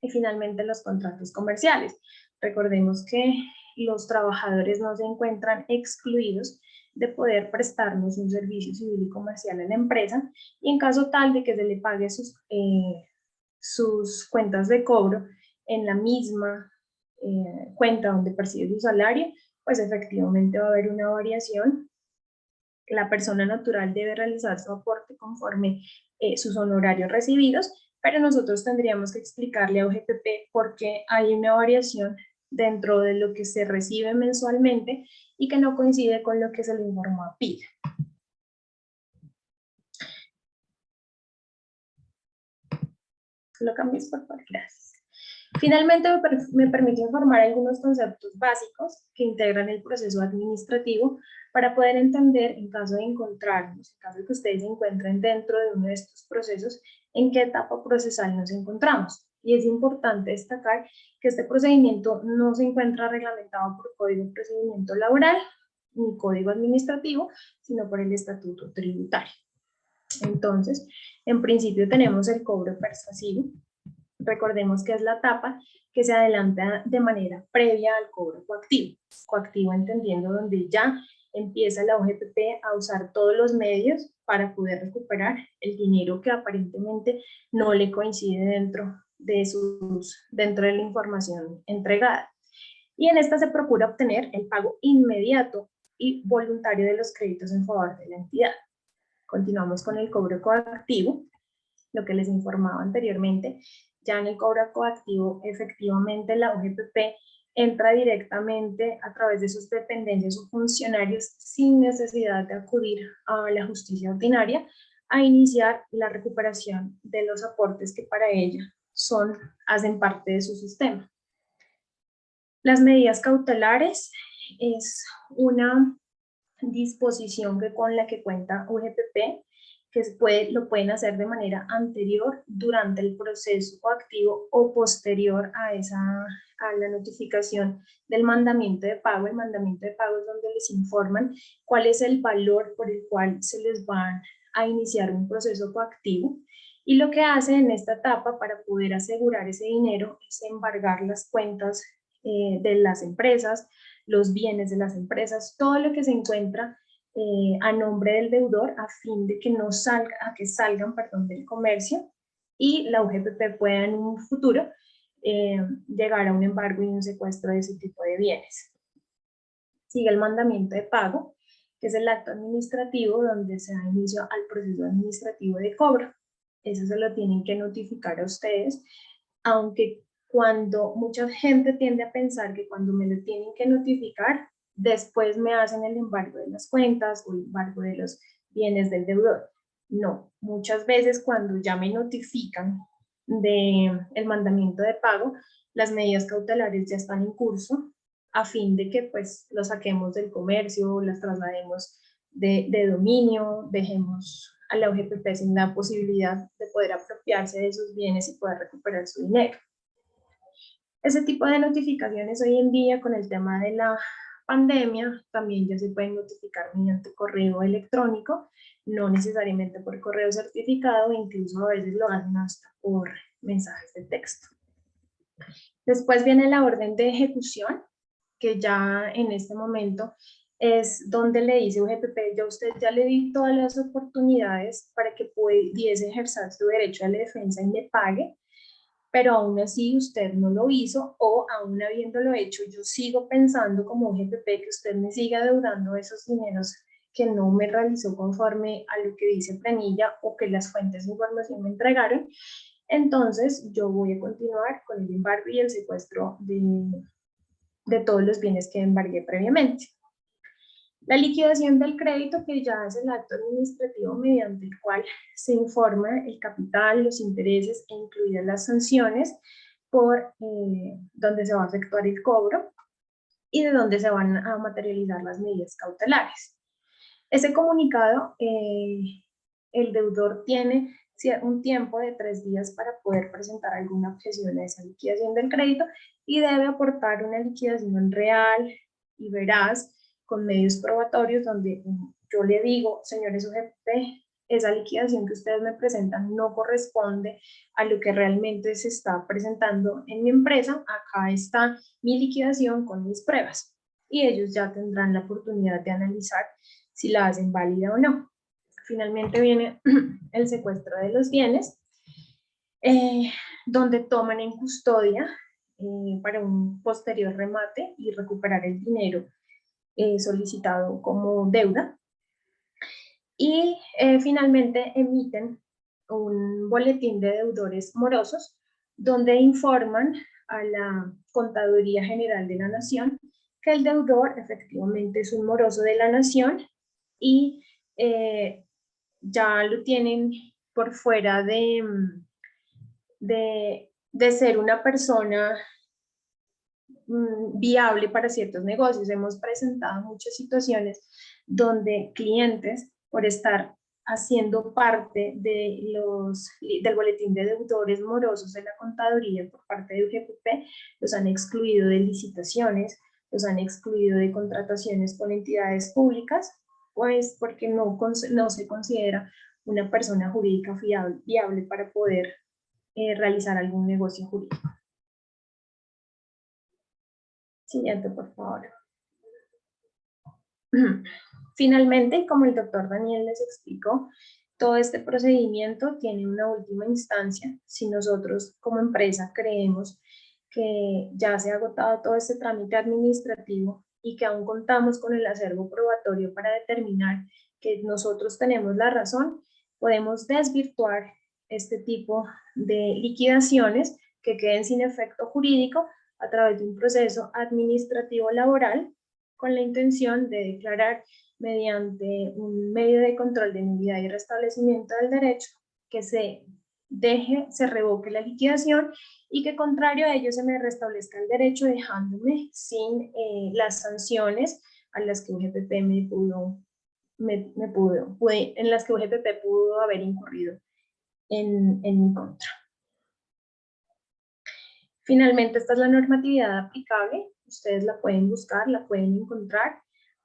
y finalmente los contratos comerciales. Recordemos que los trabajadores no se encuentran excluidos de poder prestarnos un servicio civil y comercial a la empresa, y en caso tal de que se le pague sus cuentas de cobro en la misma cuenta donde percibe su salario, pues efectivamente va a haber una variación. La persona natural debe realizar su aporte conforme sus honorarios recibidos, pero nosotros tendríamos que explicarle a UGPP por qué hay una variación dentro de lo que se recibe mensualmente y que no coincide con lo que se le informó a PIB. Lo cambies, por favor, gracias. Finalmente, me permite informar algunos conceptos básicos que integran el proceso administrativo para poder entender, en caso de encontrarnos, en caso de que ustedes se encuentren dentro de uno de estos procesos, en qué etapa procesal nos encontramos. Y es importante destacar que este procedimiento no se encuentra reglamentado por Código de Procedimiento Laboral ni Código Administrativo, sino por el Estatuto Tributario. Entonces, en principio tenemos el cobro persuasivo. Recordemos que es la etapa que se adelanta de manera previa al cobro coactivo. Coactivo entendiendo donde ya empieza la UGPP a usar todos los medios para poder recuperar el dinero que aparentemente no le coincide dentro de la información entregada. Y en esta se procura obtener el pago inmediato y voluntario de los créditos en favor de la entidad. Continuamos con el cobro coactivo, lo que les informaba anteriormente. Ya en el cobro coactivo, efectivamente, la UGPP entra directamente a través de sus dependencias o funcionarios sin necesidad de acudir a la justicia ordinaria a iniciar la recuperación de los aportes que para ella hacen parte de su sistema. Las medidas cautelares es una disposición con la que cuenta UGPP, que lo pueden hacer de manera anterior, durante el proceso coactivo o posterior a la notificación del mandamiento de pago. El mandamiento de pago es donde les informan cuál es el valor por el cual se les va a iniciar un proceso coactivo. Y lo que hacen en esta etapa para poder asegurar ese dinero es embargar las cuentas de las empresas, los bienes de las empresas, todo lo que se encuentra a nombre del deudor a fin de que salgan del comercio y la UGPP pueda en un futuro llegar a un embargo y un secuestro de ese tipo de bienes. Sigue el mandamiento de pago, que es el acto administrativo donde se da inicio al proceso administrativo de cobro. Eso se lo tienen que notificar a ustedes, aunque cuando mucha gente tiende a pensar que cuando me lo tienen que notificar, después me hacen el embargo de las cuentas o el embargo de los bienes del deudor. No, muchas veces cuando ya me notifican del mandamiento de pago, las medidas cautelares ya están en curso a fin de que pues lo saquemos del comercio, las traslademos de dominio, dejemos a la UGPP sin la posibilidad de poder apropiarse de esos bienes y poder recuperar su dinero. Ese tipo de notificaciones hoy en día con el tema de la pandemia también ya se pueden notificar mediante correo electrónico, no necesariamente por correo certificado, incluso a veces lo hacen hasta por mensajes de texto. Después viene la orden de ejecución, que ya en este momento es donde le dice UGPP, yo a usted ya le di todas las oportunidades para que pudiese ejercer su derecho a la defensa y me pague, pero aún así usted no lo hizo, o aún habiéndolo hecho, yo sigo pensando como UGPP que usted me siga deudando esos dineros que no me realizó conforme a lo que dice planilla o que las fuentes de información me entregaron. Entonces yo voy a continuar con el embargo y el secuestro de todos los bienes que embargué previamente. La liquidación del crédito, que ya es el acto administrativo mediante el cual se informa el capital, los intereses e incluidas las sanciones por donde se va a efectuar el cobro y de donde se van a materializar las medidas cautelares. Ese comunicado, el deudor tiene un tiempo de 3 días para poder presentar alguna objeción a esa liquidación del crédito y debe aportar una liquidación real y veraz con medios probatorios donde yo le digo, señores UGPP, esa liquidación que ustedes me presentan no corresponde a lo que realmente se está presentando en mi empresa. Acá está mi liquidación con mis pruebas y ellos ya tendrán la oportunidad de analizar si la hacen válida o no. Finalmente viene el secuestro de los bienes, donde toman en custodia para un posterior remate y recuperar el dinero solicitado como deuda. Y finalmente emiten un boletín de deudores morosos, donde informan a la Contaduría General de la Nación que el deudor efectivamente es un moroso de la Nación y ya lo tienen por fuera de ser una persona viable para ciertos negocios. Hemos presentado muchas situaciones donde clientes, por estar haciendo parte del boletín de deudores morosos de la contaduría por parte de UGPP, los han excluido de licitaciones, los han excluido de contrataciones con entidades públicas, pues porque no se considera una persona jurídica viable para poder realizar algún negocio jurídico. Siguiente, por favor. Finalmente, como el doctor Daniel les explicó, todo este procedimiento tiene una última instancia. Si nosotros como empresa creemos que ya se ha agotado todo este trámite administrativo y que aún contamos con el acervo probatorio para determinar que nosotros tenemos la razón, podemos desvirtuar este tipo de liquidaciones que queden sin efecto jurídico a través de un proceso administrativo laboral con la intención de declarar mediante un medio de control de nulidad y restablecimiento del derecho que se revoque la liquidación y que contrario a ello se me restablezca el derecho dejándome sin las sanciones a las que UGPP en las que UGPP pudo haber incurrido en mi contra. Finalmente, esta es la normatividad aplicable. Ustedes la pueden buscar, la pueden encontrar. A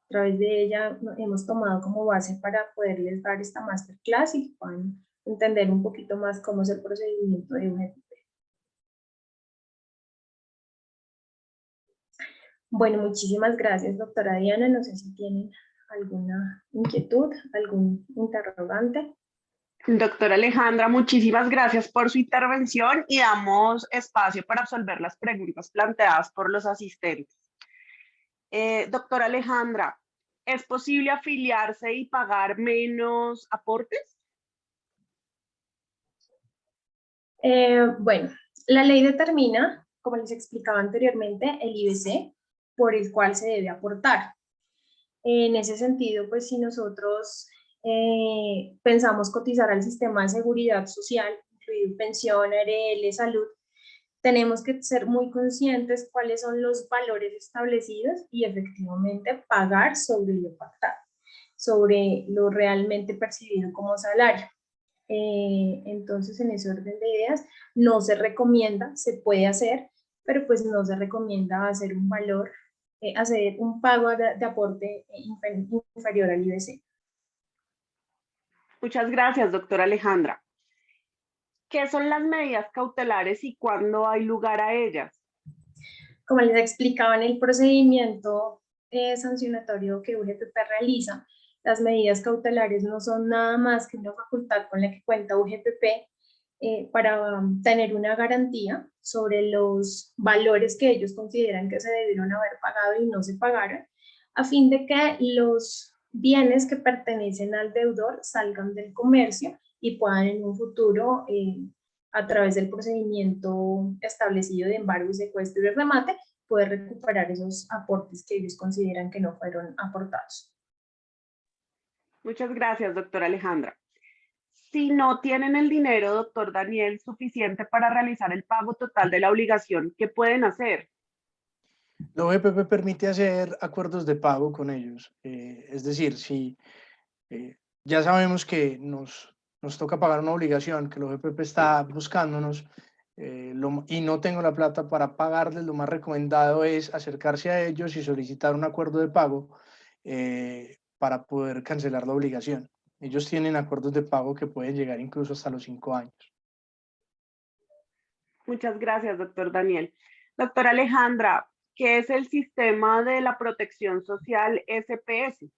través de ella hemos tomado como base para poderles dar esta masterclass y que puedan entender un poquito más cómo es el procedimiento de UGPP. Bueno, muchísimas gracias, doctora Diana. No sé si tienen alguna inquietud, algún interrogante. Doctora Alejandra, muchísimas gracias por su intervención y damos espacio para absolver las preguntas planteadas por los asistentes. Doctora Alejandra, ¿es posible afiliarse y pagar menos aportes? Bueno, la ley determina, como les explicaba anteriormente, el IBC por el cual se debe aportar. En ese sentido, pues si nosotros pensamos cotizar al sistema de seguridad social, incluido pensión, ARL, salud, tenemos que ser muy conscientes cuáles son los valores establecidos y efectivamente pagar sobre lo pactado, sobre lo realmente percibido como salario. Entonces, en ese orden de ideas, no se recomienda, se puede hacer, pero pues no se recomienda hacer un valor, hacer un pago de aporte inferior al IBC. Muchas gracias, doctora Alejandra. ¿Qué son las medidas cautelares y cuándo hay lugar a ellas? Como les explicaba en el procedimiento sancionatorio que UGPP realiza, las medidas cautelares no son nada más que una facultad con la que cuenta UGPP para tener una garantía sobre los valores que ellos consideran que se debieron haber pagado y no se pagaron, a fin de que los bienes que pertenecen al deudor salgan del comercio y puedan en un futuro, a través del procedimiento establecido de embargo y secuestro y remate, poder recuperar esos aportes que ellos consideran que no fueron aportados. Muchas gracias, doctora Alejandra. Si no tienen el dinero, doctor Daniel, suficiente para realizar el pago total de la obligación, ¿qué pueden hacer? La OGPP permite hacer acuerdos de pago con ellos. Es decir, si ya sabemos que nos toca pagar una obligación, que la OGPP está buscándonos y no tengo la plata para pagarles, lo más recomendado es acercarse a ellos y solicitar un acuerdo de pago para poder cancelar la obligación. Ellos tienen acuerdos de pago que pueden llegar incluso hasta los 5 años. Muchas gracias, doctor Daniel. Doctora Alejandra, ¿qué es el sistema de la protección social SPS?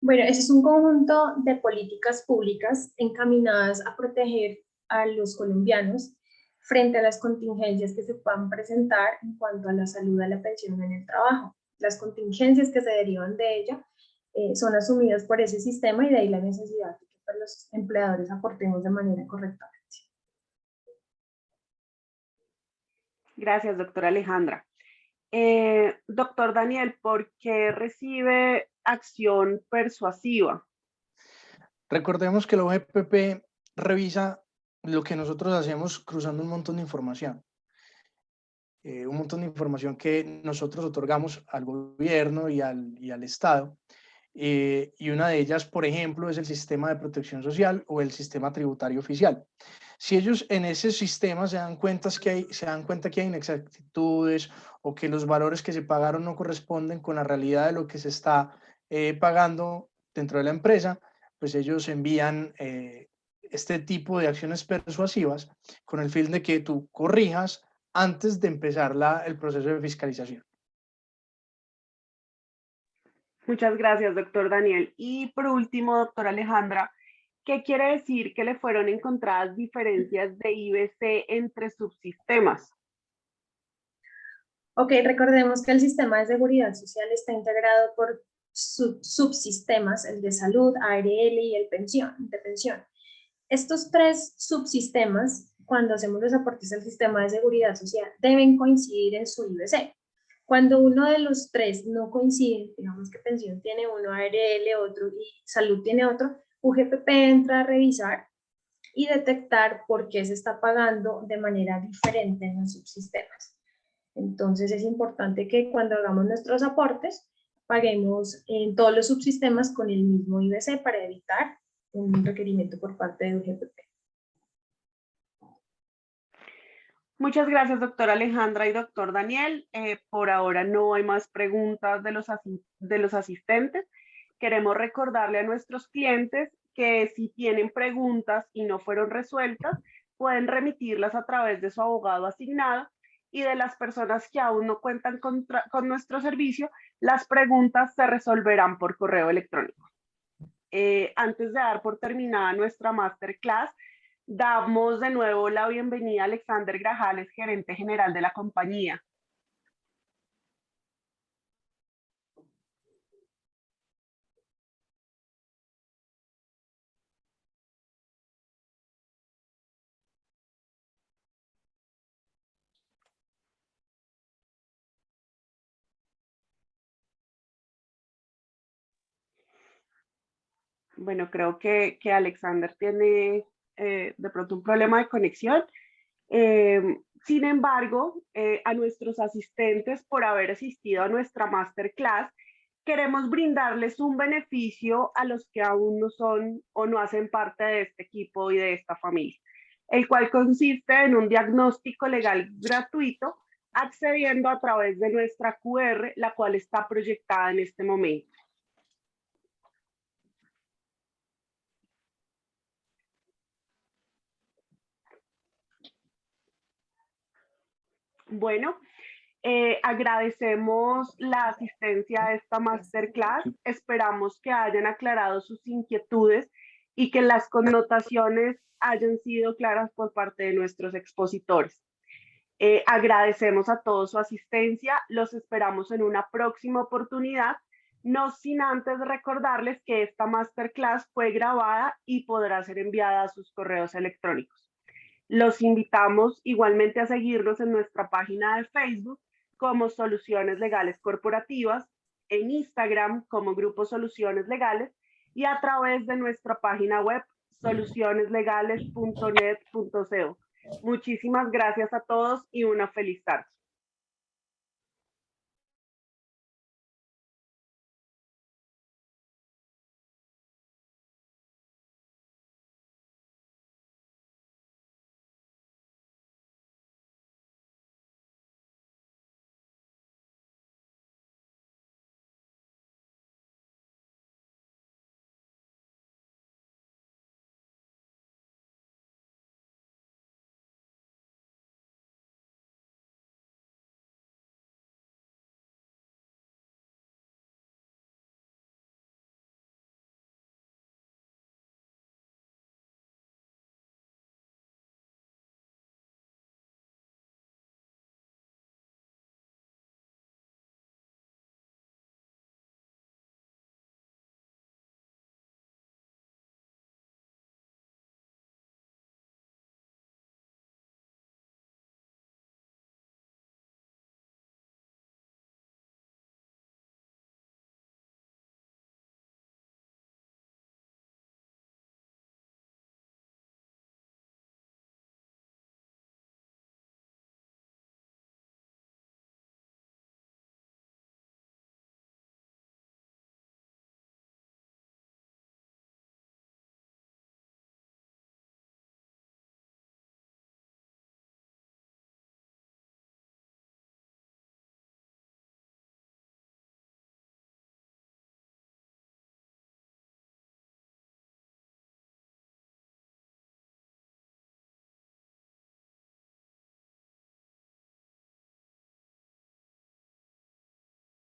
Bueno, ese es un conjunto de políticas públicas encaminadas a proteger a los colombianos frente a las contingencias que se puedan presentar en cuanto a la salud, a la pensión en el trabajo. Las contingencias que se derivan de ella son asumidas por ese sistema y de ahí la necesidad de que los empleadores aportemos de manera correcta. Gracias, doctora Alejandra. Doctor Daniel, ¿por qué recibe acción persuasiva? Recordemos que la OGPP revisa lo que nosotros hacemos cruzando un montón de información. Un montón de información que nosotros otorgamos al gobierno y al Estado. Y una de ellas, por ejemplo, es el sistema de protección social o el sistema tributario oficial. Si ellos en ese sistema se dan cuenta que hay inexactitudes o que los valores que se pagaron no corresponden con la realidad de lo que se está pagando dentro de la empresa, pues ellos envían este tipo de acciones persuasivas con el fin de que tú corrijas antes de empezar el proceso de fiscalización. Muchas gracias, doctor Daniel. Y por último, doctora Alejandra, ¿qué quiere decir que le fueron encontradas diferencias de IBC entre subsistemas? Ok, recordemos que el sistema de seguridad social está integrado por subsistemas, el de salud, ARL y el de pensión. Estos tres subsistemas, cuando hacemos los aportes al sistema de seguridad social, deben coincidir en su IBC. Cuando uno de los tres no coincide, digamos que pensión tiene uno, ARL otro y salud tiene otro, UGPP entra a revisar y detectar por qué se está pagando de manera diferente en los subsistemas. Entonces es importante que cuando hagamos nuestros aportes, paguemos en todos los subsistemas con el mismo IBC para evitar un requerimiento por parte de UGPP. Muchas gracias, doctora Alejandra y doctor Daniel. Por ahora no hay más preguntas de los asistentes. Queremos recordarle a nuestros clientes que si tienen preguntas y no fueron resueltas, pueden remitirlas a través de su abogado asignado, y de las personas que aún no cuentan con nuestro servicio, las preguntas se resolverán por correo electrónico. Antes de dar por terminada nuestra masterclass, damos de nuevo la bienvenida a Alexander Grajales, gerente general de la compañía. Bueno, creo que Alexander tiene de pronto un problema de conexión. Sin embargo, a nuestros asistentes por haber asistido a nuestra masterclass, queremos brindarles un beneficio a los que aún no son o no hacen parte de este equipo y de esta familia, el cual consiste en un diagnóstico legal gratuito accediendo a través de nuestra QR, la cual está proyectada en este momento. Bueno, Agradecemos la asistencia a esta masterclass. Esperamos que hayan aclarado sus inquietudes y que las connotaciones hayan sido claras por parte de nuestros expositores. Agradecemos a todos su asistencia. Los esperamos en una próxima oportunidad, no sin antes recordarles que esta masterclass fue grabada y podrá ser enviada a sus correos electrónicos. Los invitamos igualmente a seguirnos en nuestra página de Facebook como Soluciones Legales Corporativas, en Instagram como Grupo Soluciones Legales y a través de nuestra página web solucioneslegales.net.co. Muchísimas gracias a todos y una feliz tarde.